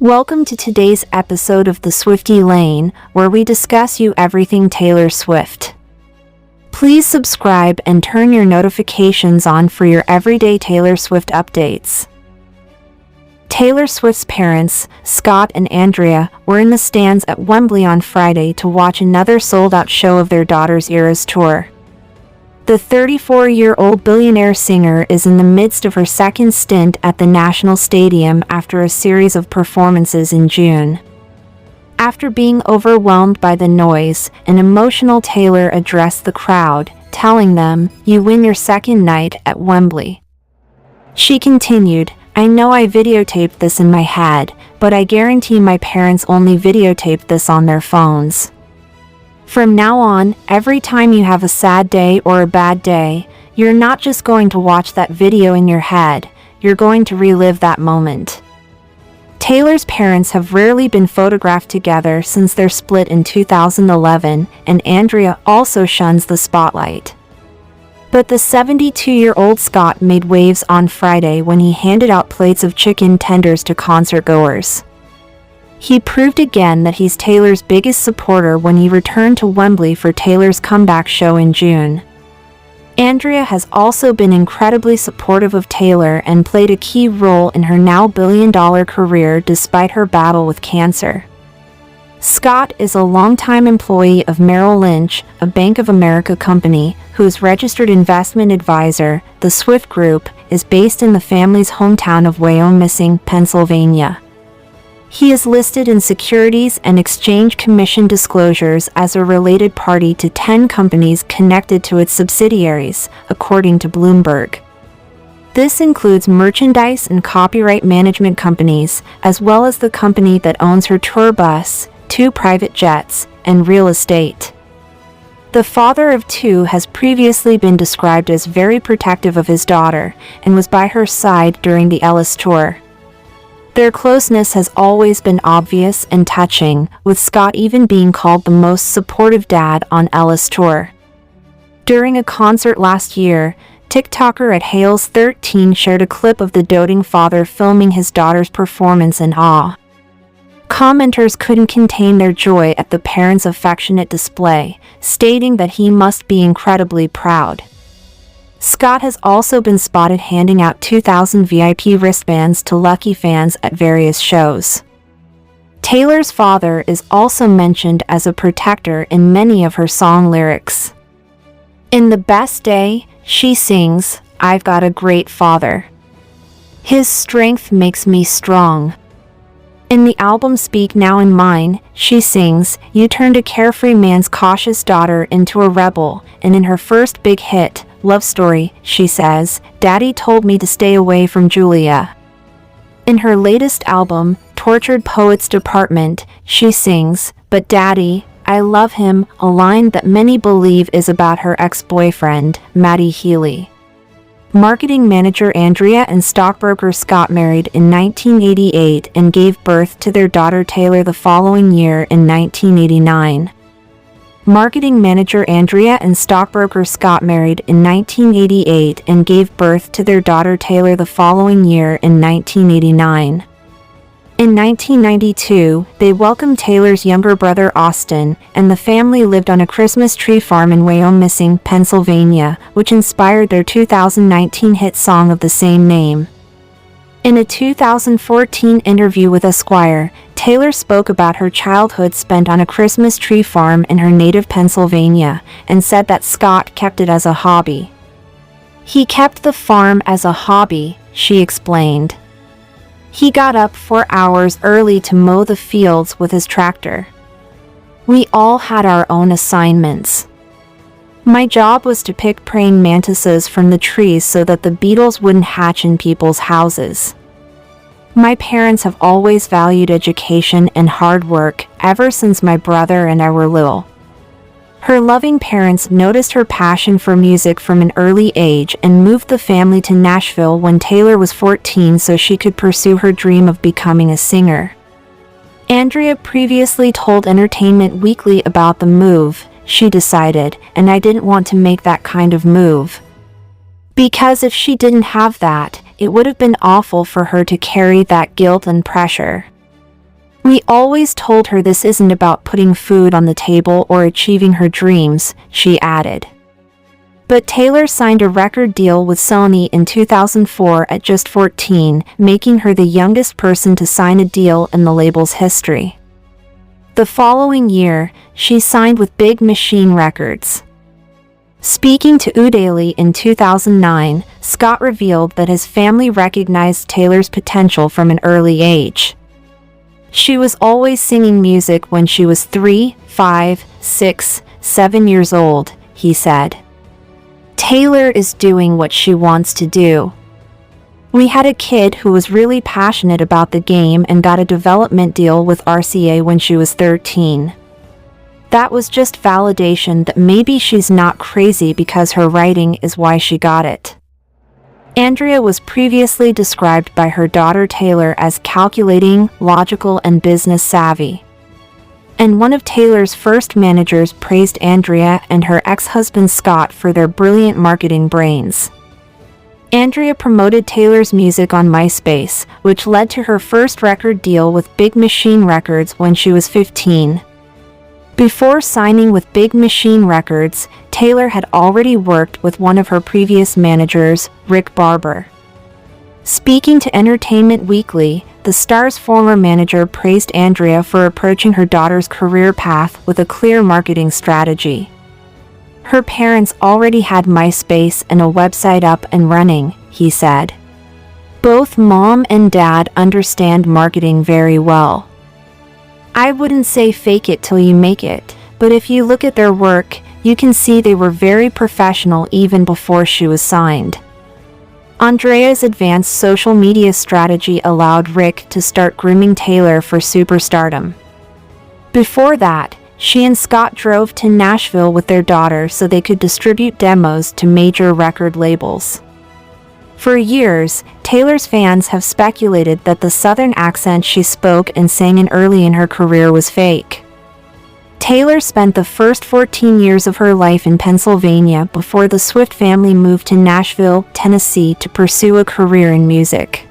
Welcome to today's episode of the Swiftie Lane, where we discuss you everything Taylor Swift. Please subscribe and turn your notifications on for your everyday Taylor Swift updates. Taylor Swift's parents, Scott and Andrea, were in the stands at Wembley on Friday to watch another sold-out show of their daughter's Eras tour. The 34-year-old billionaire singer is in the midst of her second stint at the National Stadium after a series of performances in June. After being overwhelmed by the noise, an emotional Taylor addressed the crowd, telling them, "You win your second night at Wembley." She continued, "I know I videotaped this in my head, but I guarantee my parents only videotaped this on their phones. From now on, every time you have a sad day or a bad day, you're not just going to watch that video in your head, you're going to relive that moment." Taylor's parents have rarely been photographed together since their split in 2011, and Andrea also shuns the spotlight. But the 72-year-old Scott made waves on Friday when he handed out plates of chicken tenders to concertgoers. He proved again that he's Taylor's biggest supporter when he returned to Wembley for Taylor's comeback show in June. Andrea has also been incredibly supportive of Taylor and played a key role in her now billion-dollar career despite her battle with cancer. Scott is a longtime employee of Merrill Lynch, a Bank of America company, whose registered investment advisor, the Swift Group, is based in the family's hometown of Wembley, Pennsylvania. He is listed in Securities and Exchange Commission disclosures as a related party to 10 companies connected to its subsidiaries, according to Bloomberg. This includes merchandise and copyright management companies, as well as the company that owns her tour bus, 2 private jets, and real estate. The father of 2 has previously been described as very protective of his daughter, and was by her side during the Eras tour. Their closeness has always been obvious and touching, with Scott even being called the most supportive dad on Eras tour. During a concert last year, TikToker at Hales13 shared a clip of the doting father filming his daughter's performance in awe. Commenters couldn't contain their joy at the parents' affectionate display, stating that he must be incredibly proud. Scott has also been spotted handing out 2,000 VIP wristbands to lucky fans at various shows. Taylor's father is also mentioned as a protector in many of her song lyrics. In The Best Day, she sings, "I've got a great father. His strength makes me strong." In the album Speak Now in Mine, she sings, "You turned a carefree man's cautious daughter into a rebel," and in her first big hit, Love Story, she says, "Daddy told me to stay away from Julia." In her latest album, Tortured Poets Department, she sings, "But Daddy, I love him," a line that many believe is about her ex-boyfriend, Matty Healy. Marketing manager Andrea and stockbroker Scott married in 1988 and gave birth to their daughter Taylor the following year in 1989. Marketing manager Andrea and stockbroker Scott married in 1988 and gave birth to their daughter Taylor the following year in 1989. In 1992, they welcomed Taylor's younger brother Austin, and the family lived on a Christmas tree farm in Wembley, Pennsylvania, which inspired their 2019 hit song of the same name. In a 2014 interview with Esquire, Taylor spoke about her childhood spent on a Christmas tree farm in her native Pennsylvania, and said that Scott kept it as a hobby. "He kept the farm as a hobby," she explained. "He got up 4 hours early to mow the fields with his tractor. We all had our own assignments. My job was to pick praying mantises from the trees so that the beetles wouldn't hatch in people's houses. My parents have always valued education and hard work ever since my brother and I were little." Her loving parents noticed her passion for music from an early age and moved the family to Nashville when Taylor was 14 so she could pursue her dream of becoming a singer. Andrea previously told Entertainment Weekly about the move. She decided, "And I didn't want to make that kind of move. Because if she didn't have that, it would have been awful for her to carry that guilt and pressure. "We always told her this isn't about putting food on the table or achieving her dreams," she added. But Taylor signed a record deal with Sony in 2004 at just 14, making her the youngest person to sign a deal in the label's history. The following year, she signed with Big Machine Records. Speaking to Daily in 2009, Scott revealed that his family recognized Taylor's potential from an early age. "She was always singing music when she was 3, 5, 6, 7 years old," he said. "Taylor is doing what she wants to do. We had a kid who was really passionate about the game and got a development deal with RCA when she was 13. That was just validation that maybe she's not crazy because her writing is why she got it." Andrea was previously described by her daughter Taylor as calculating, logical, and business savvy. And one of Taylor's first managers praised Andrea and her ex-husband Scott for their brilliant marketing brains. Andrea promoted Taylor's music on MySpace, which led to her first record deal with Big Machine Records when she was 15. Before signing with Big Machine Records, Taylor had already worked with one of her previous managers, Rick Barber. Speaking to Entertainment Weekly, the star's former manager praised Andrea for approaching her daughter's career path with a clear marketing strategy. "Her parents already had MySpace and a website up and running," he said. "Both mom and dad understand marketing very well. I wouldn't say fake it till you make it, but if you look at their work, you can see they were very professional even before she was signed." Andrea's advanced social media strategy allowed Rick to start grooming Taylor for superstardom. Before that, she and Scott drove to Nashville with their daughter so they could distribute demos to major record labels. For years, Taylor's fans have speculated that the Southern accent she spoke and sang in early in her career was fake. Taylor spent the first 14 years of her life in Pennsylvania before the Swift family moved to Nashville, Tennessee to pursue a career in music.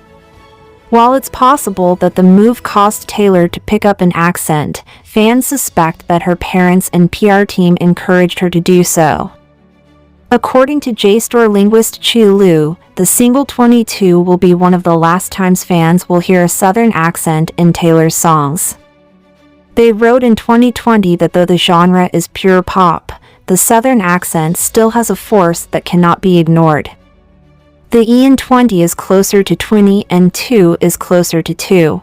While it's possible that the move caused Taylor to pick up an accent, fans suspect that her parents and PR team encouraged her to do so. According to JSTOR linguist Chi Lu, the single 22 will be one of the last times fans will hear a Southern accent in Taylor's songs. They wrote in 2020 that though the genre is pure pop, the Southern accent still has a force that cannot be ignored. The E in 20 is closer to 20 and 2 is closer to 2.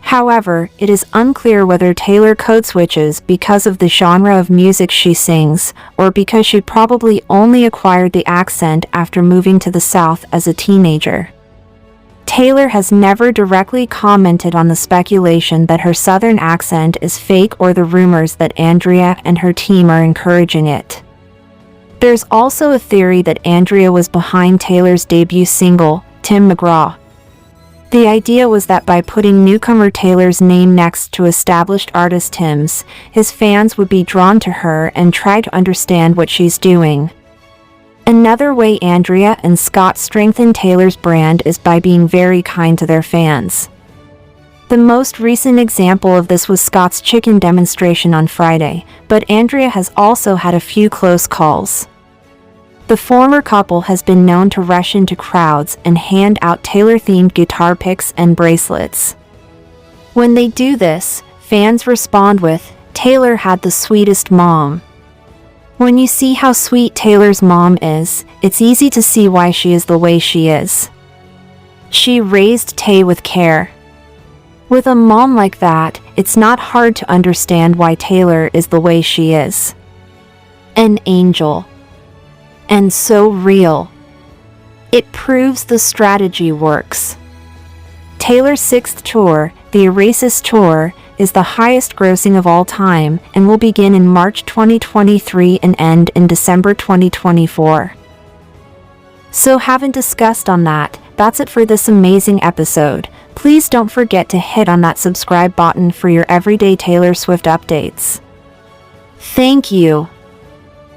However, it is unclear whether Taylor code switches because of the genre of music she sings, or because she probably only acquired the accent after moving to the South as a teenager. Taylor has never directly commented on the speculation that her Southern accent is fake or the rumors that Andrea and her team are encouraging it. There's also a theory that Andrea was behind Taylor's debut single, Tim McGraw. The idea was that by putting newcomer Taylor's name next to established artist Tim's, his fans would be drawn to her and try to understand what she's doing. Another way Andrea and Scott strengthen Taylor's brand is by being very kind to their fans. The most recent example of this was Scott's chicken demonstration on Friday, but Andrea has also had a few close calls. The former couple has been known to rush into crowds and hand out Taylor-themed guitar picks and bracelets. When they do this, fans respond with, "Taylor had the sweetest mom." When you see how sweet Taylor's mom is, it's easy to see why she is the way she is. She raised Tay with care. With a mom like that, it's not hard to understand why Taylor is the way she is. An angel. And so real. It proves the strategy works. Taylor's sixth tour, the Oasis Tour, is the highest grossing of all time and will begin in March 2023 and end in December 2024. So haven't discussed on that, that's it for this amazing episode. Please don't forget to hit on that subscribe button for your everyday Taylor Swift updates. Thank you.